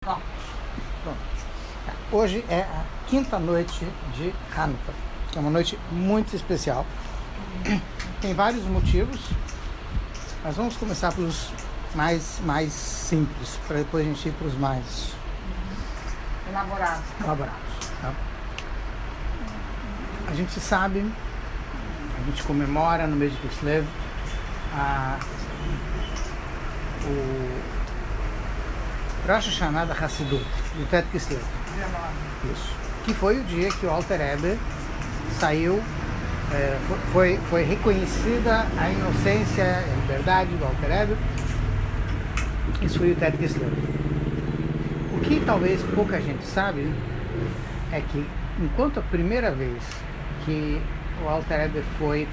Pronto. Hoje é a quinta noite de Hanukkah. É uma noite muito especial. Tem vários motivos, mas vamos começar pelos mais simples, para depois a gente ir para os mais elaborados. Tá? A gente sabe, a gente comemora no mês de Kislev o Rosh Hashanah da Hassidut, de Tet Kislev. Isso. Que foi o dia que o Alter Rebbe saiu, foi reconhecida a inocência e a liberdade do Alter Rebbe. Isso foi o Tet Kislev. O que talvez pouca gente sabe é que, enquanto a primeira vez que o Alter Rebbe foi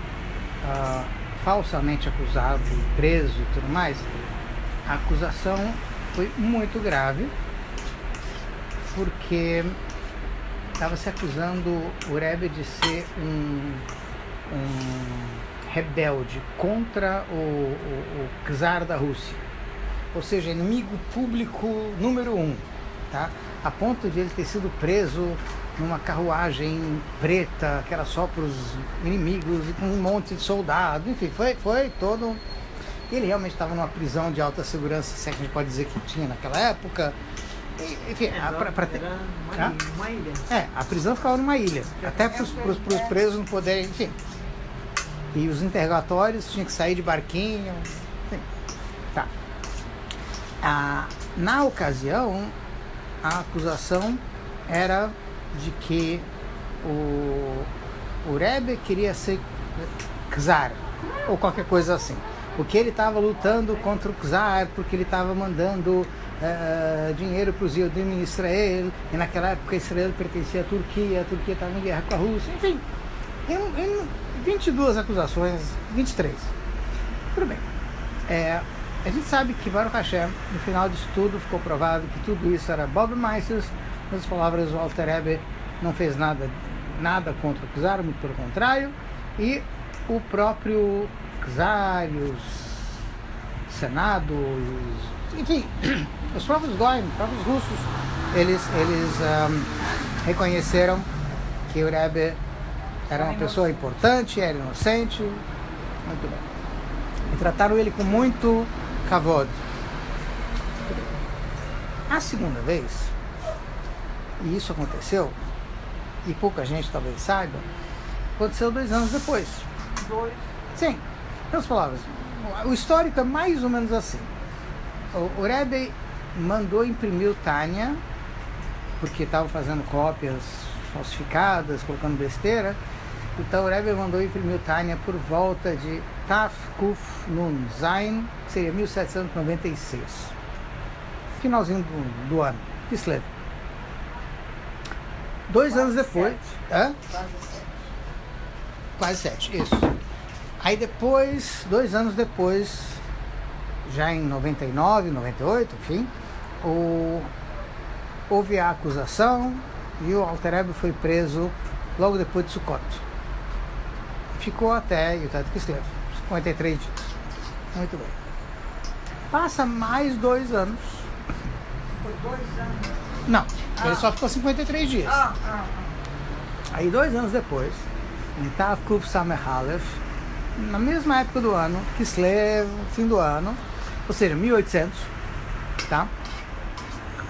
falsamente acusado, preso e tudo mais, a acusação foi muito grave, porque estava se acusando o Rebbe de ser um rebelde contra o czar da Rússia, ou seja, inimigo público número 1, tá? A ponto de ele ter sido preso numa carruagem preta, que era só para os inimigos, e com um monte de soldados, enfim, foi todo... Ele realmente estava numa prisão de alta segurança, se é que a gente pode dizer que tinha naquela época. Enfim, uma ilha. A prisão ficava numa ilha, até para os presos não poderem, enfim. E os interrogatórios tinham que sair de barquinho, enfim. Tá. Na ocasião, a acusação era de que o Rebbe queria ser czar, ou qualquer coisa assim. Porque ele estava lutando contra o czar, porque ele estava mandando dinheiro para os Yudim em Israel, e naquela época Israel pertencia à Turquia, a Turquia estava em guerra com a Rússia, enfim, em 22 acusações, 23. Tudo bem. A gente sabe que Baruch Hashem, no final disso tudo, ficou provado que tudo isso era Bob Meisters. Nas palavras, o Alter Rebbe não fez nada contra o czar, muito pelo contrário, e o próprio czar, os Senado, enfim, os próprios Goyim, os próprios russos, eles reconheceram que o Rebbe era uma pessoa importante, era inocente, muito bem. E trataram ele com muito kavod. A segunda vez, e isso aconteceu, e pouca gente talvez saiba, aconteceu 2 anos depois. Sim. Em outras palavras, o histórico é mais ou menos assim. O Rebbe mandou imprimir o Tânia, porque estavam fazendo cópias falsificadas, colocando besteira. Então o Rebbe mandou imprimir o Tânia por volta de Taf Kuf Nun Zain, que seria 1796. Finalzinho do ano. Kislev. 2 anos depois... Quase 7, isso. Aí depois, 2 anos depois, já em 99, 98, enfim, houve a acusação e o Alter Rebbe foi preso logo depois de Sukkot. Ficou até Yutat Kislev, 53 dias. Muito bem. Passa mais 2 anos. Por 2 anos? Não, ele só ficou 53 dias. Aí 2 anos depois, em Tav Kuf Samech Aleph, na mesma época do ano, Kislev, fim do ano, ou seja, 1800, tá?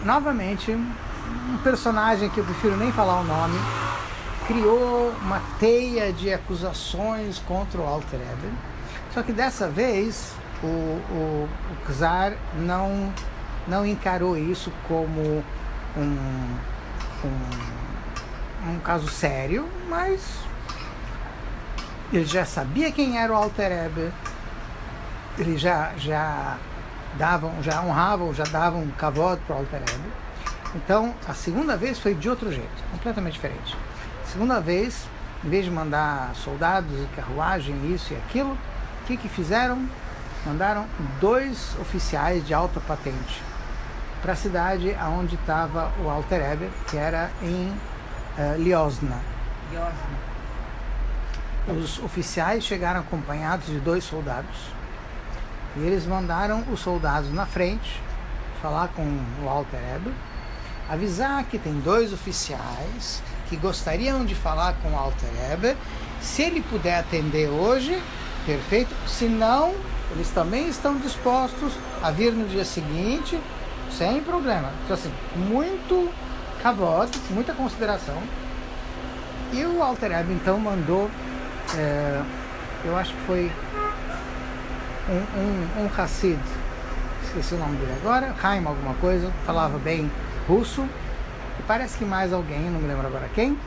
Novamente, um personagem que eu prefiro nem falar o nome, criou uma teia de acusações contra o Alter Rebbe, só que dessa vez o czar não encarou isso como um caso sério, mas ele já sabia quem era o Alter Rebbe, ele já honravam, já davam um kavod para o Alter Rebbe. Então, a segunda vez foi de outro jeito, completamente diferente. A segunda vez, em vez de mandar soldados e carruagem, isso e aquilo, o que fizeram? Mandaram 2 oficiais de alta patente para a cidade onde estava o Alter Rebbe, que era em Liozna. Os oficiais chegaram acompanhados de 2 soldados e eles mandaram os soldados na frente falar com o Alter Rebbe, avisar que tem 2 oficiais que gostariam de falar com o Alter Rebbe. Se ele puder atender hoje, perfeito. Se não, eles também estão dispostos a vir no dia seguinte, sem problema. Então, assim, muito kavod, muita consideração. E o Alter Rebbe então mandou, eu acho que foi um Hassid, esqueci o nome dele agora, Haim alguma coisa, falava bem russo, e parece que mais alguém, não me lembro agora quem,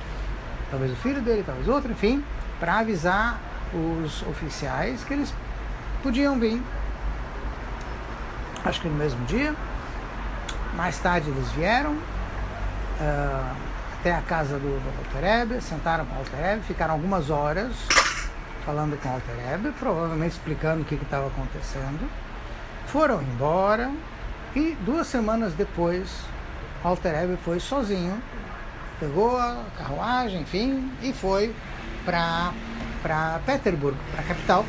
talvez o filho dele, talvez outro, enfim, para avisar os oficiais que eles podiam vir, acho que no mesmo dia. Mais tarde eles vieram até a casa do Alter Rebbe, sentaram com o Alter Rebbe, ficaram algumas horas falando com o Alter Rebbe, provavelmente explicando o que estava acontecendo. Foram embora e 2 semanas depois o Alter Rebbe foi sozinho, pegou a carruagem, enfim, e foi para Petersburg, para a capital.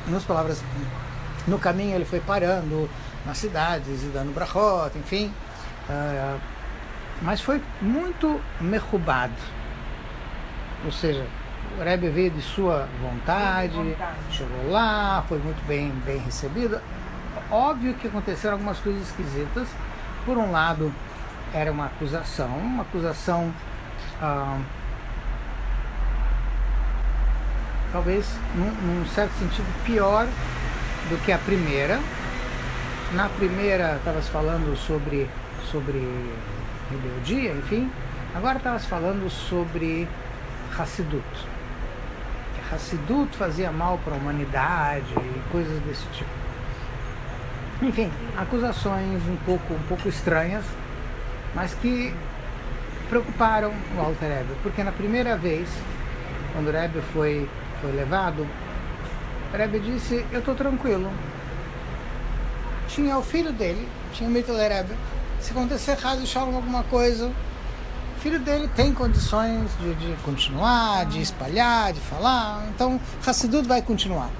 Nas palavras, no caminho ele foi parando nas cidades e dando brachot, enfim, mas foi muito mechubad, ou seja, o Rebbe veio de sua vontade, chegou lá, foi muito bem recebido. Óbvio que aconteceram algumas coisas esquisitas. Por um lado, era uma acusação talvez num certo sentido pior do que a primeira. Na primeira estava se falando sobre rebeldia, enfim. Agora estava se falando sobre Hassidut. Que Hassidut fazia mal para a humanidade e coisas desse tipo. Enfim, acusações um pouco estranhas, mas que preocuparam o Alter Rebbe, porque na primeira vez, quando o Rebbe foi levado, o Rebbe disse: eu estou tranquilo. Tinha o filho dele, tinha o Mittler Rebbe. Se acontecer Haz Shalom alguma coisa, o filho dele tem condições de continuar, de espalhar, de falar. Então, Hassidut vai continuar.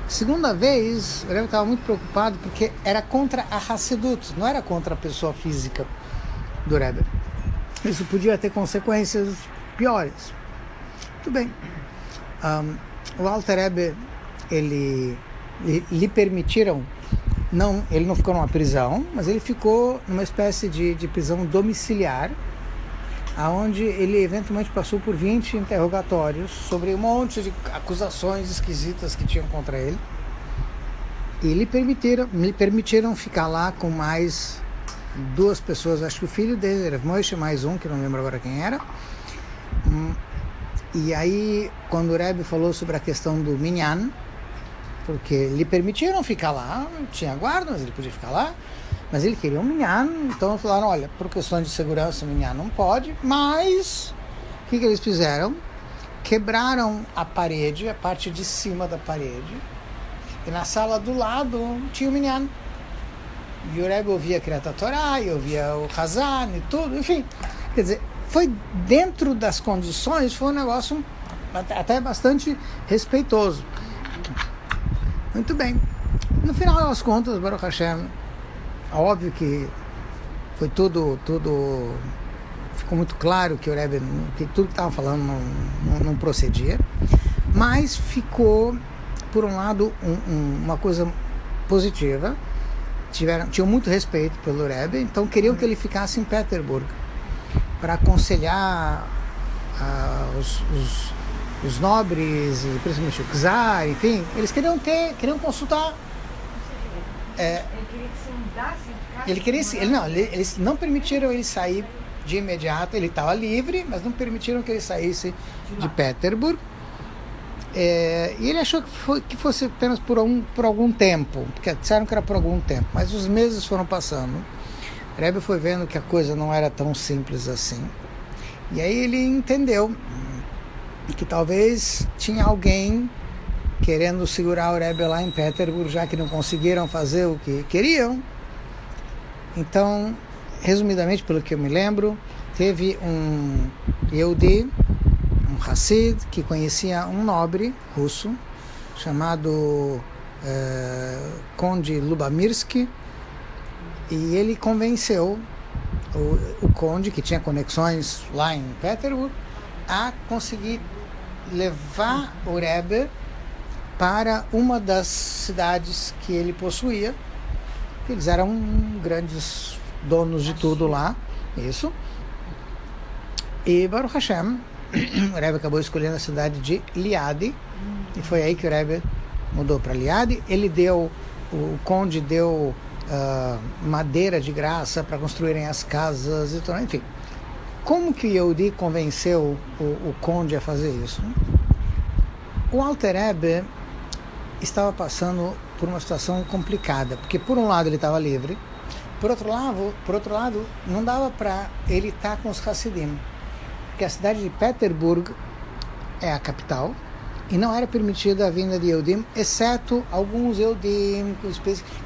Segunda vez, o Rebbe estava muito preocupado porque era contra a Hassidut, não era contra a pessoa física do Rebbe. Isso podia ter consequências piores. Muito bem. O Alter Rebbe, lhe permitiram, ele não ficou numa prisão, mas ele ficou numa espécie de prisão domiciliar, onde ele eventualmente passou por 20 interrogatórios sobre um monte de acusações esquisitas que tinham contra ele. E lhe permitiram ficar lá com mais 2 pessoas, acho que o filho dele era Moshe, mais um, que não lembro agora quem era. E aí, quando o Rebbe falou sobre a questão do Minyan, porque lhe permitiram ficar lá, não tinha guarda, mas ele podia ficar lá, mas ele queria um Minyan, então falaram: olha, por questões de segurança o Minyan não pode, mas o que eles fizeram? Quebraram a parede, a parte de cima da parede, e na sala do lado tinha o Minyan. E o Rebbe ouvia a Kriyat Torah, e ouvia o Hazan e tudo, enfim. Quer dizer, foi dentro das condições, foi um negócio até bastante respeitoso. Muito bem. No final das contas, Baruch Hashem, óbvio que foi tudo ficou muito claro que o Rebbe, que tudo que estava falando não procedia, mas ficou, por um lado, uma coisa positiva. Tinham muito respeito pelo Rebbe, então queriam que ele ficasse em Petersburg para aconselhar os nobres, e principalmente o czar, enfim, eles queriam consultar. Ele queria que você mudasse de casa? Eles não permitiram ele sair de imediato. Ele estava livre, mas não permitiram que ele saísse de Petersburg. E ele achou que fosse apenas por algum tempo, porque disseram que era por algum tempo, mas os meses foram passando. O Rebbe foi vendo que a coisa não era tão simples assim, e aí ele entendeu que talvez tinha alguém querendo segurar o Rebbe lá em Petersburg, já que não conseguiram fazer o que queriam. Então, resumidamente, pelo que eu me lembro, teve um Yehudi, um Hassid, que conhecia um nobre russo chamado Conde Lubamirsky, e ele convenceu o conde, que tinha conexões lá em Petersburg, a conseguir levar o Rebbe para uma das cidades que ele possuía. Eles eram grandes donos de tudo lá, isso. E Baruch Hashem, o Rebbe acabou escolhendo a cidade de Liadi, e foi aí que o Rebbe mudou para Liadi. O conde deu madeira de graça para construírem as casas e tudo, enfim. Como que Yehudi convenceu o conde a fazer isso? O Alter Rebbe estava passando por uma situação complicada, porque por um lado ele estava livre, por outro lado não dava para ele estar com os Hassidim, porque a cidade de Petersburg é a capital, e não era permitida a vinda de Yehudim, exceto alguns Yehudim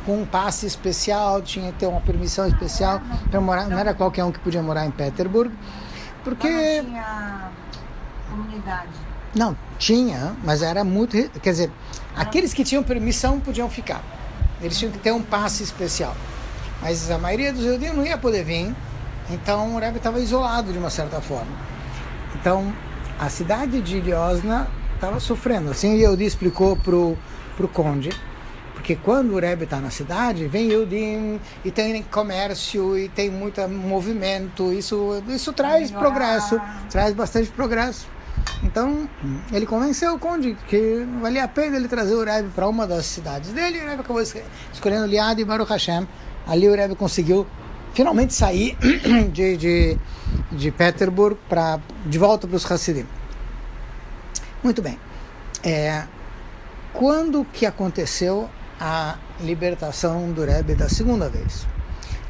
com um passe especial, tinha que ter uma permissão especial para morar, não era qualquer um que podia morar em Petersburg, porque... Não tinha comunidade. Não, tinha, mas era muito... Quer dizer, aqueles que tinham permissão podiam ficar, eles tinham que ter um passe especial, mas a maioria dos Yehudim não ia poder vir, então o Rebbe estava isolado de uma certa forma. Então, a cidade de Liozna estava sofrendo. Assim o Yehudi explicou pro conde, porque quando o Rebbe está na cidade, vem Yehudim e tem comércio e tem muito movimento, isso traz progresso, traz bastante progresso. Então ele convenceu o conde que valia a pena ele trazer o Rebbe para uma das cidades dele, e o Rebbe acabou escolhendo Liad e Baruch Hashem. Ali o Rebbe conseguiu finalmente sair de Petersburg de volta para os Hassidim. Muito bem. Quando que aconteceu a libertação do Rebbe da segunda vez?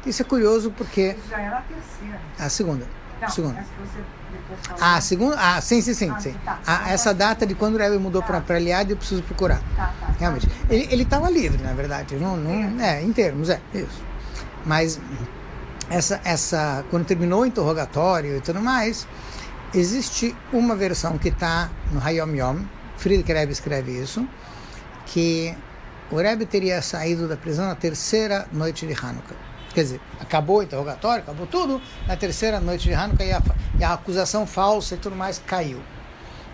Isso é curioso porque... Isso já era a terceira. A segunda. Não, segunda. essa que você depois falou. A segunda? Ah, sim. Tá. Essa data de quando o Rebbe mudou para Liad, eu preciso procurar. Tá. Realmente. Ele estava livre, na verdade. Em termos, isso. Mas quando terminou o interrogatório e tudo mais, existe uma versão que está no Hayom Yom, Friedrich Rebbe escreve isso, que o Rebbe teria saído da prisão na terceira noite de Hanukkah. Quer dizer, acabou o interrogatório, acabou tudo, na terceira noite de Hanukkah e a acusação falsa e tudo mais caiu.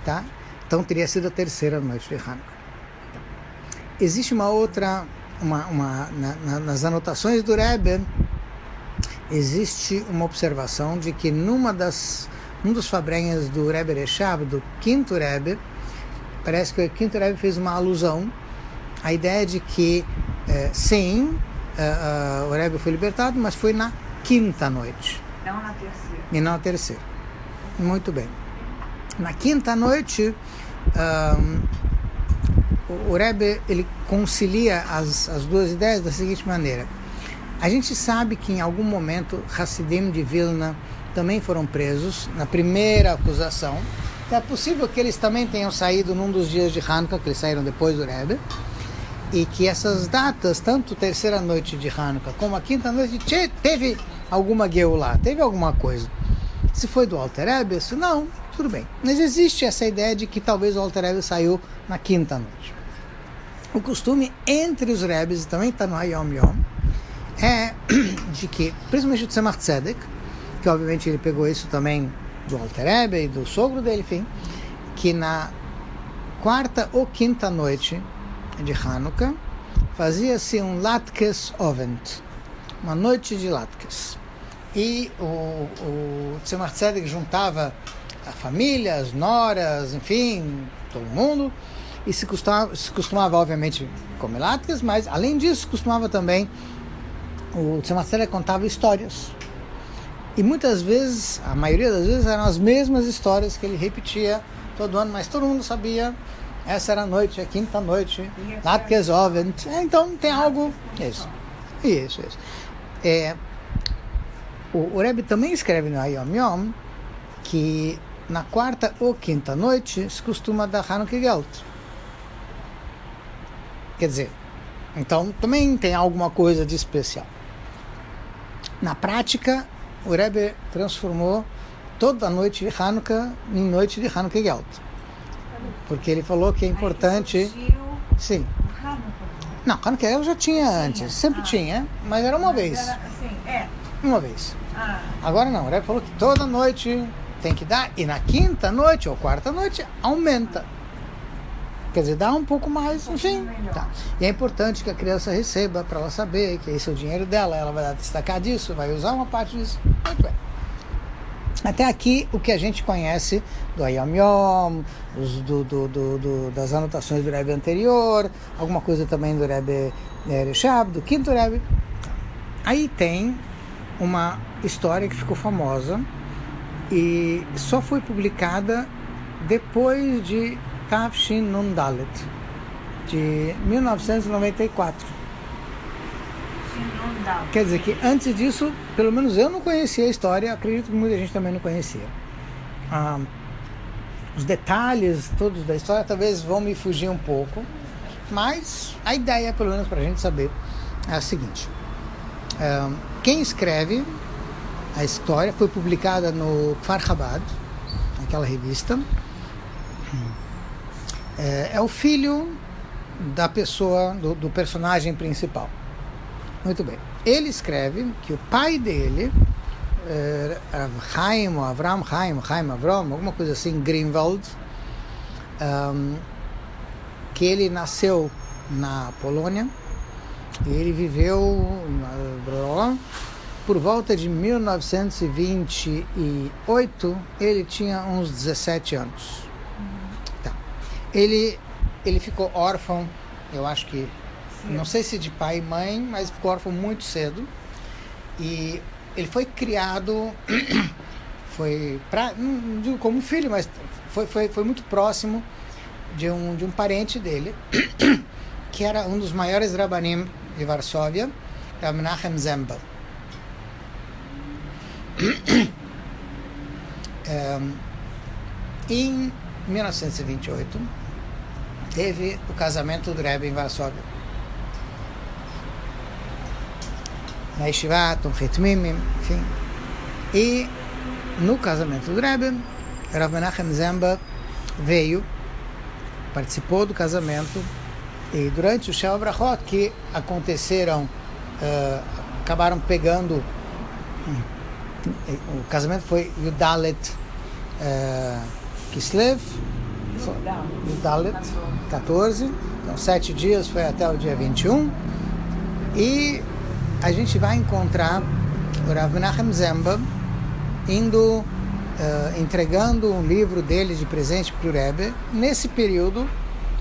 Tá? Então teria sido a terceira noite de Hanukkah. Existe uma outra, nas anotações do Rebbe, existe uma observação de que um dos fabrenhas do Rebbe Reshab, do quinto Rebbe, parece que o quinto Rebbe fez uma alusão à ideia de que, sim, o Rebbe foi libertado, mas foi na quinta noite. Não na terceira. E não na terceira. Muito bem. Na quinta noite, o Rebbe ele concilia as duas ideias da seguinte maneira. A gente sabe que em algum momento Hassidim de Vilna também foram presos na primeira acusação. É possível que eles também tenham saído num dos dias de Hanukkah, que eles saíram depois do Rebbe, e que essas datas, tanto a terceira noite de Hanukkah como a quinta noite, teve alguma Geulah, teve alguma coisa. Se foi do Alter Rebbe, não, tudo bem. Mas existe essa ideia de que talvez o Alter Rebbe saiu na quinta noite. O costume entre os Rebbes, também está no Hayom Yom, é de que, principalmente o Tzemach Tzedek, que obviamente ele pegou isso também do Alter Rebbe e do sogro dele, enfim, que na quarta ou quinta noite de Hanukkah fazia-se um Latkes Ovent, uma noite de Latkes. E o Tzemach Tzedek juntava a família, as noras, enfim, todo mundo, e se costumava obviamente comer Latkes, mas além disso costumava também, o Tzemach Tzedek contava histórias. E muitas vezes, a maioria das vezes, eram as mesmas histórias que ele repetia todo ano, mas todo mundo sabia, essa era a noite, a quinta noite, Latkes Ovent. Então tem algo, isso. O Rebbe também escreve no Hayom Yom que na quarta ou quinta noite se costuma dar Hanukkah Geld. Quer dizer, então também tem alguma coisa de especial. Na prática, o Rebbe transformou toda a noite de Hanukkah em noite de Hanukkah Geld. Porque ele falou que é importante... Sim. Não, Hanukkah já tinha antes, sempre tinha, mas era uma vez. Era, assim, Uma vez. Ah, Agora não, o Rebbe falou que toda noite tem que dar, e na quinta noite ou quarta noite aumenta. Quer dizer, dá um pouco mais, enfim. Tá. E é importante que a criança receba para ela saber que esse é o dinheiro dela, ela vai destacar disso, vai usar uma parte disso. Muito bem. Até aqui o que a gente conhece do Hayom Yom, das anotações do Rebbe anterior, alguma coisa também do Rebbe Reshab, do quinto Rebbe. Aí tem uma história que ficou famosa e só foi publicada depois de Tafshin Nun Dalet, de 1994. Quer dizer que antes disso, pelo menos eu não conhecia a história, acredito que muita gente também não conhecia. Os detalhes todos da história talvez vão me fugir um pouco, mas a ideia, pelo menos para a gente saber, é a seguinte. Quem escreve a história foi publicada no Kfar Chabad, aquela revista. É o filho da pessoa, do personagem principal. Muito bem. Ele escreve que o pai dele, Avram Chaim, alguma coisa assim, Greenwald, que ele nasceu na Polônia e ele viveu por volta de 1928, ele tinha uns 17 anos. Tá. Ele ficou órfão, eu acho que, não sei se de pai e mãe, mas ficou órfão muito cedo. E ele foi criado, não digo como filho, mas foi muito próximo de um parente dele, que era um dos maiores rabanim de Varsóvia, Rav Menachem Zembel. Em 1928 teve o casamento do Rebbe em Varsóvia, na Yeshiva, Tom Hetmimim, enfim. E no casamento do Rebbe, Rav Menachem Zembel veio, participou do casamento, e durante o Sheva Brachot que aconteceram, acabaram pegando. O casamento foi Yudalet Kislev, Yudalet 14, então 7 dias, foi até o dia 21, e a gente vai encontrar o Rav Menachem Zembel indo, entregando um livro dele de presente para o Rebbe. Nesse período,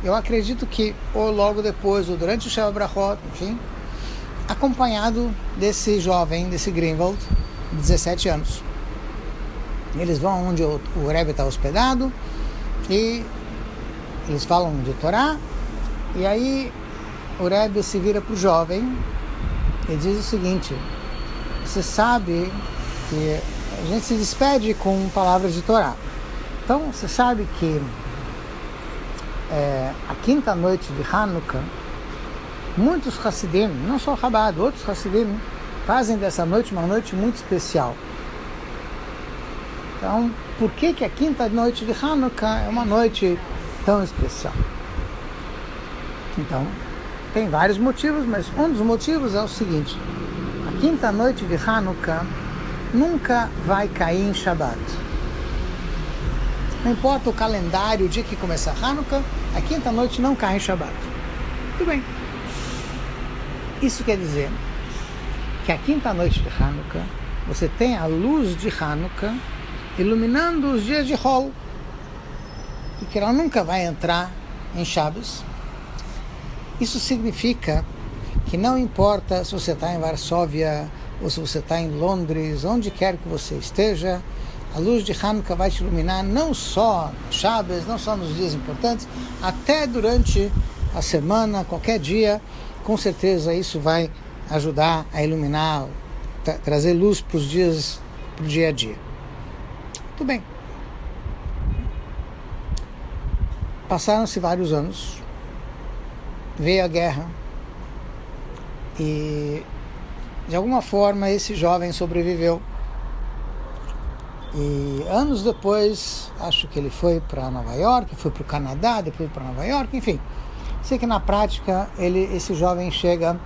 eu acredito que ou logo depois, ou durante o Sheva Brachot, enfim, acompanhado desse jovem, desse Greenwald, 17 anos. Eles vão onde o Rebbe está hospedado e eles falam de Torá, e aí o Rebbe se vira para o jovem e diz o seguinte: você sabe que a gente se despede com palavras de Torá, então você sabe que a quinta noite de Hanukkah, muitos Hassidim, não só Chabad, outros Hassidim, fazem dessa noite uma noite muito especial. Então, por que a quinta noite de Hanukkah é uma noite tão especial? Então, tem vários motivos, mas um dos motivos é o seguinte: a quinta noite de Hanukkah nunca vai cair em Shabbat. Não importa o calendário, o dia que começar Hanukkah, a quinta noite não cai em Shabbat. Tudo bem. Isso quer dizer que a quinta noite de Hanukkah, você tem a luz de Hanukkah iluminando os dias de Hol, porque ela nunca vai entrar em Shabbos. Isso significa que não importa se você está em Varsóvia ou se você está em Londres, onde quer que você esteja, a luz de Hanukkah vai te iluminar não só no Shabbos, não só nos dias importantes, até durante a semana, qualquer dia. Com certeza isso vai ajudar a iluminar, trazer luz para os dias, para o dia a dia. Muito bem. Passaram-se vários anos, veio a guerra e de alguma forma esse jovem sobreviveu. E anos depois, acho que ele foi para Nova York, foi para o Canadá, depois para Nova York, enfim. Sei que na prática, esse jovem chega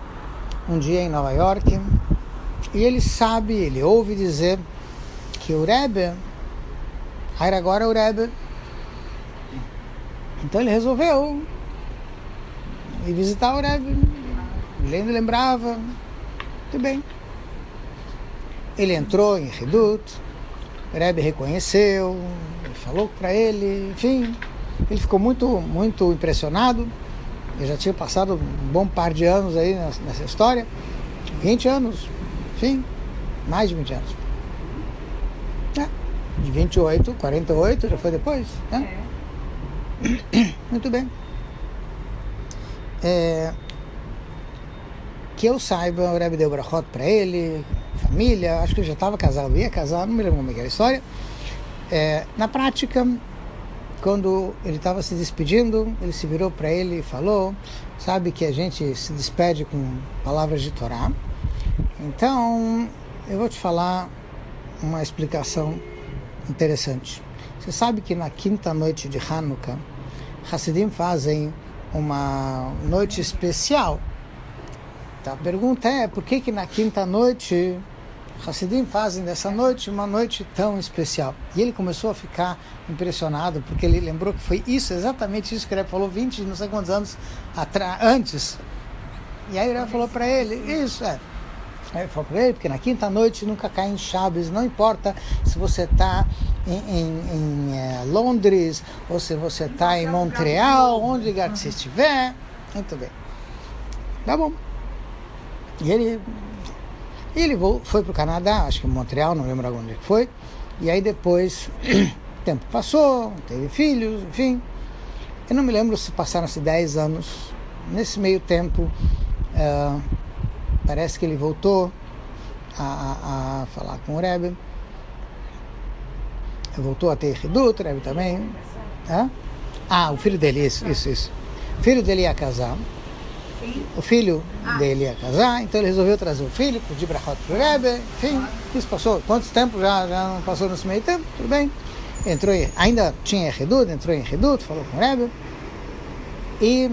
um dia em Nova York e ele ouve dizer que o Rebbe, agora é o Rebbe. Então ele resolveu ir visitar o Rebbe. Ele lembrava, tudo bem. Ele entrou em Hidut, o Rebbe reconheceu, falou para ele, enfim, ele ficou muito, muito impressionado. Eu já tinha passado um bom par de anos aí nessa história, 20 anos, enfim, mais de 20 anos. De 28, 48, já foi depois, né? Muito bem. Que eu saiba, o Rebbe deu brachot para ele, família, acho que ele já estava casado, ia casar, não me lembro como é que era a história. Na prática, quando ele estava se despedindo, ele se virou para ele e falou, sabe que a gente se despede com palavras de Torá. Então, eu vou te falar uma explicação interessante. Você sabe que na quinta noite de Hanukkah, Hassidim fazem uma noite especial. Então, a pergunta é, por que na quinta noite Hassidim fazem dessa noite uma noite tão especial? E ele começou a ficar impressionado, porque ele lembrou que foi exatamente isso que o Rebbe falou 20, não sei quantos anos antes. E aí o Rebbe falou para ele, Ele falou para ele, porque na quinta noite nunca cai em Shabbos, não importa se você está em Londres, ou se você está em Montreal, onde lugar que você estiver. Muito bem. Tá bom. E ele foi para o Canadá, acho que em Montreal, não lembro onde foi. E aí depois, o tempo passou, teve filhos, enfim. Eu não me lembro se passaram-se 10 anos. Nesse meio tempo, parece que ele voltou a falar com o Rebbe. Voltou a ter Hidut, o Rebbe também. O filho dele, isso. O filho dele ia casar. O filho dele ia casar, então ele resolveu trazer o filho, pedir brachot pro Rebbe, enfim, isso passou. Quanto tempo já não passou nesse meio tempo? Tudo bem. Ainda tinha entrou em Hidut, falou com o Rebbe. E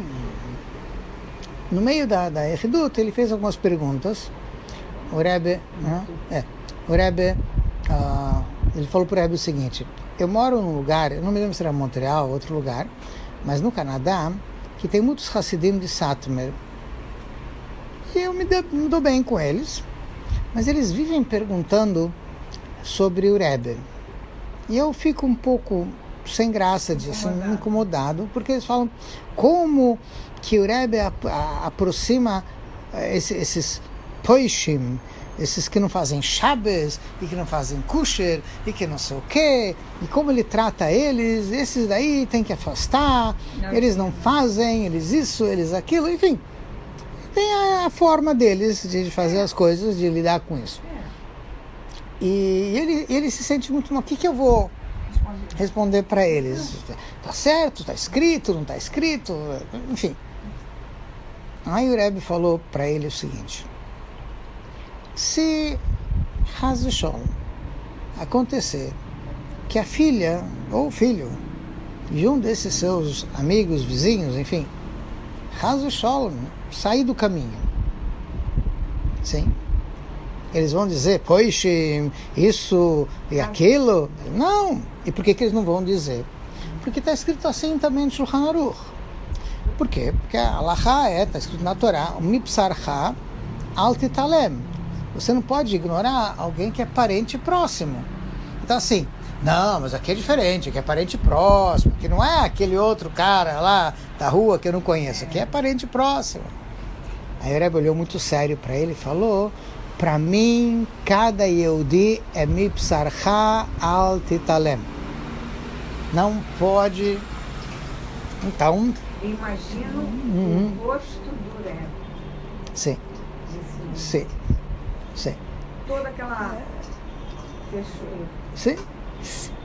no meio da Hidut, ele fez algumas perguntas. O Rebbe, ele falou pro Rebbe o seguinte: eu moro num lugar, eu não me lembro se era Montreal ou outro lugar, mas no Canadá, que tem muitos Hassidim de Satmar. E eu me dou bem com eles, mas eles vivem perguntando sobre o Rebbe. E eu fico um pouco sem graça disso, incomodado, porque eles falam como que o Rebbe aproxima esses poishim, esses que não fazem Shabbos, e que não fazem kosher, e que não sei o quê, e como ele trata eles, esses daí tem que afastar, eles não fazem, eles isso, eles aquilo, enfim. Tem a forma deles de fazer as coisas, de lidar com isso. E ele se sente muito mal. O que eu vou responder para eles? Tá certo? Tá escrito? Não tá escrito? Enfim. Aí o Rebbe falou para ele o seguinte: se Haz v'Sholom acontecer que a filha ou o filho de um desses seus amigos, vizinhos, enfim, Haz v'Sholom, sair do caminho, sim, eles vão dizer, pois isso e aquilo? Não. E por que eles não vão dizer? Porque está escrito assim também no Shulchan Aruch. Por quê? Porque a Halachá está escrito na Torá, Mipsarcha al titalem. Você não pode ignorar alguém que é parente próximo. Então assim, não, mas aqui é diferente, aqui é parente próximo, que não é aquele outro cara lá da rua que eu não conheço, aqui é parente próximo. Aí o Rebbe olhou muito sério para ele e falou: para mim, cada Yehudi é mipsarcha al titalem. Não pode. Então. Imagino o rosto do Rebbe. Sim. Sim. Toda aquela. Sim.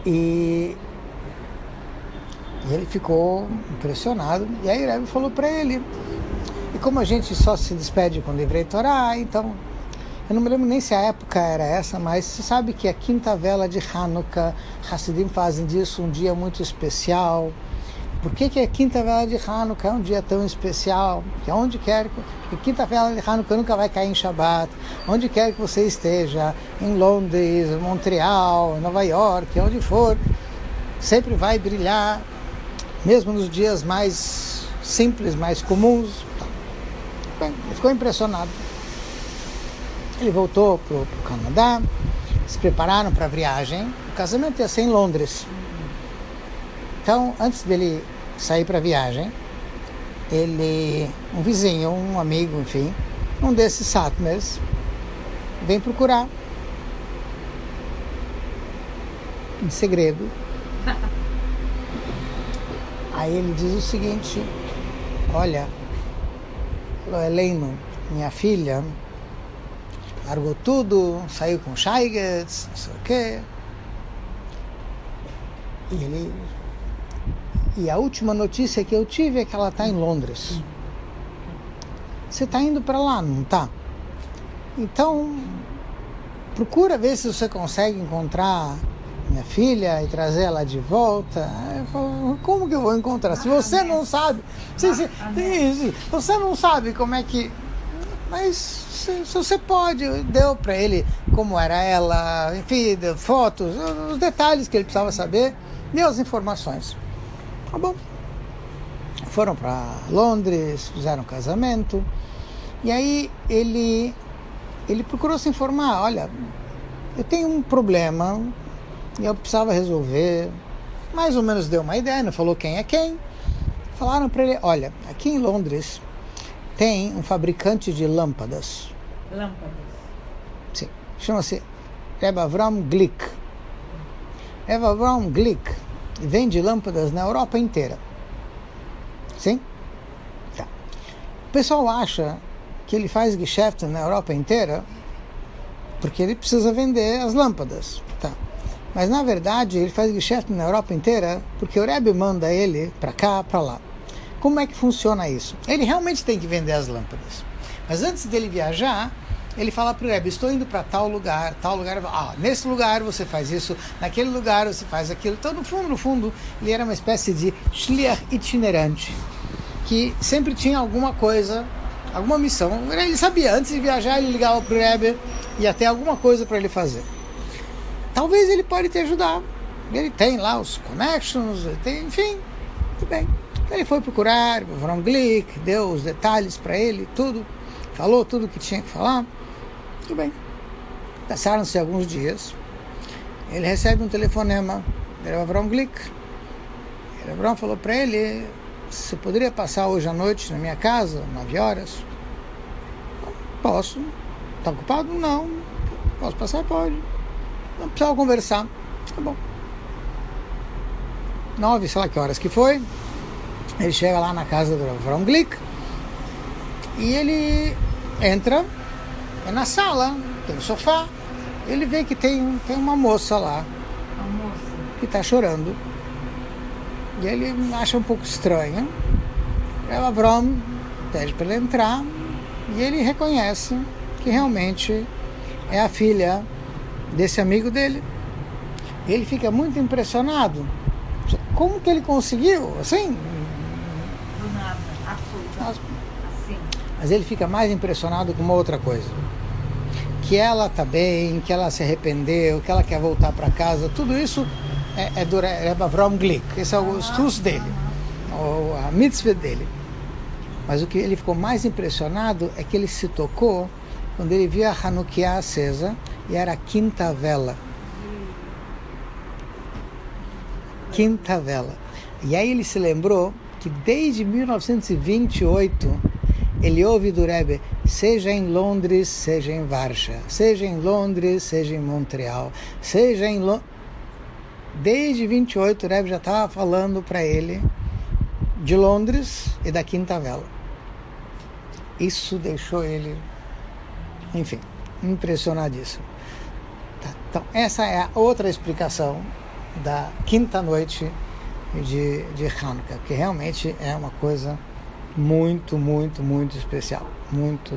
E ele ficou impressionado. E aí o Rebbe falou para ele: e como a gente só se despede com o Divrei Torá, então, eu não me lembro nem se a época era essa, mas você sabe que a quinta vela de Hanukkah, Hassidim fazem disso um dia muito especial, Por que a quinta vela de Hanukkah é um dia tão especial? Que onde quer que a quinta vela de Hanukkah nunca vai cair em Shabbat. Onde quer que você esteja, em Londres, Montreal, Nova York, onde for, sempre vai brilhar, mesmo nos dias mais simples, mais comuns. Bem, ele ficou impressionado. Ele voltou para o Canadá, se prepararam para a viagem. O casamento ia ser em Londres. Então, antes dele sair para a viagem, um vizinho, um amigo, enfim, um desses Satmers, vem procurar, em segredo. Aí ele diz o seguinte: olha, Helena, minha filha, largou tudo, saiu com Shaigetz, não sei o quê. E a última notícia que eu tive é que ela está em Londres. Você está indo para lá, não está? Então, procura ver se você consegue encontrar minha filha e trazer ela de volta. Eu falo, como que eu vou encontrar? Se você não sabe, se você não sabe como é que... Mas se você pode, deu para ele como era ela, enfim, deu fotos, os detalhes que ele precisava saber, deu as informações. Tá bom. Foram para Londres, fizeram um casamento, e aí ele procurou se informar. Olha, eu tenho um problema e eu precisava resolver. Mais ou menos deu uma ideia, não falou quem é quem. Falaram para ele: olha, aqui em Londres tem um fabricante de lâmpadas. Lâmpadas? Sim, chama-se Reb Avram Glick. Reb Avram Glick vende lâmpadas na Europa inteira. Sim? Tá. O pessoal acha que ele faz geschäft na Europa inteira porque ele precisa vender as lâmpadas. Tá. Mas na verdade ele faz geschäft na Europa inteira porque o Rebbe manda ele para cá, para lá. Como é que funciona isso? Ele realmente tem que vender as lâmpadas. Mas antes dele viajar, ele fala para o Rebbe: estou indo para tal lugar, nesse lugar você faz isso, naquele lugar você faz aquilo. Então, no fundo, ele era uma espécie de shliach itinerante, que sempre tinha alguma coisa, alguma missão. Ele sabia, antes de viajar, ele ligava para o Rebbe e ia ter alguma coisa para ele fazer. Talvez ele pode te ajudar. Ele tem lá os connections, enfim, tudo bem. Ele foi procurar, o Avram Glick deu os detalhes para ele, tudo, falou tudo o que tinha que falar. Tudo bem. Passaram-se alguns dias. Ele recebe um telefonema do Avram Glick. O Avram falou para ele: você poderia passar hoje à noite na minha casa, 9 horas? Posso. Está ocupado? Não. Posso passar? Pode. Não precisava conversar. Tá bom. 9, sei lá que horas que foi. Ele chega lá na casa do Avram Glick e ele entra. É na sala, tem um sofá, ele vê que tem uma moça lá, que está chorando, e ele acha um pouco estranho. O Avram pede para ele entrar, e ele reconhece que realmente é a filha desse amigo dele. Ele fica muito impressionado. Como que ele conseguiu, assim? Do nada, absolutamente. Assim. Mas ele fica mais impressionado com uma outra coisa. Que ela está bem, que ela se arrependeu, que ela quer voltar para casa. Tudo isso é do Reb Avram Glick. Esse é o estudo dele, a mitzvah dele. Mas o que ele ficou mais impressionado é que ele se tocou quando ele viu a Hanukkah acesa e era a quinta vela. Quinta vela. E aí ele se lembrou que desde 1928 ele ouve do Rebbe: seja em Londres, seja em Varsha, seja em Londres, seja em Montreal, seja em Desde 28 o Rebbe já estava falando para ele de Londres e da quinta vela. Isso deixou ele, enfim, impressionadíssimo. Tá, então essa é a outra explicação da quinta noite de Hanukkah, que realmente é uma coisa muito, muito, muito especial, muito